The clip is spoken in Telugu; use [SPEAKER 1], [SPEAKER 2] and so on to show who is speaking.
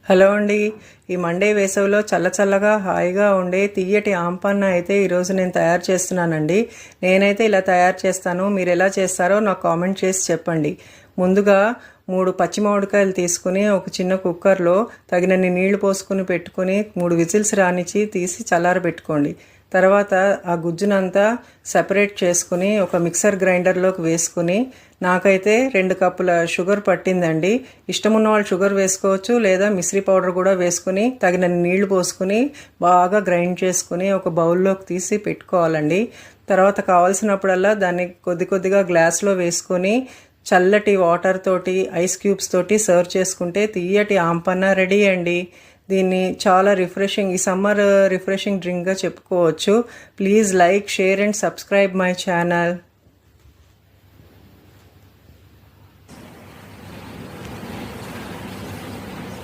[SPEAKER 1] హలో అండి. ఈ మండే వేసవిలో చల్లగా హాయిగా ఉండే తియ్యటి ఆంపన్న అయితే ఈరోజు నేను తయారు చేస్తున్నానండి. నేనైతే ఇలా తయారు చేస్తాను. మీరు ఎలా చేస్తారో నాకు కామెంట్ చేసి చెప్పండి. ముందుగా 3 పచ్చి మామిడికాయలు తీసుకుని ఒక చిన్న కుక్కర్లో తగినన్ని నీళ్లు పోసుకుని పెట్టుకుని 3 విజిల్స్ రానిచ్చి తీసి చల్లారబెట్టుకోండి. తర్వాత ఆ గుజ్జునంతా సెపరేట్ చేసుకుని ఒక మిక్సర్ గ్రైండర్లోకి వేసుకుని, నాకైతే 2 కప్పుల షుగర్ పట్టిందండి. ఇష్టమున్న వాళ్ళు షుగర్ వేసుకోవచ్చు, లేదా మిశ్రీ పౌడర్ కూడా వేసుకుని తగినన్ని నీళ్లు పోసుకుని బాగా గ్రైండ్ చేసుకుని ఒక బౌల్లోకి తీసి పెట్టుకోవాలండి. తర్వాత కావాల్సినప్పుడల్లా దాన్ని కొద్దిగా గ్లాస్లో వేసుకొని చల్లటి వాటర్ తోటి ఐస్ క్యూబ్స్ తోటి సర్వ్ చేసుకుంటే తియ్యటి ఆంపన్న రెడీ అండి. దీన్ని చాలా రిఫ్రెషింగ్, ఈ సమ్మర్ రిఫ్రెషింగ్ డ్రింక్గా చెప్పుకోవచ్చు. Please like, share and subscribe my channel.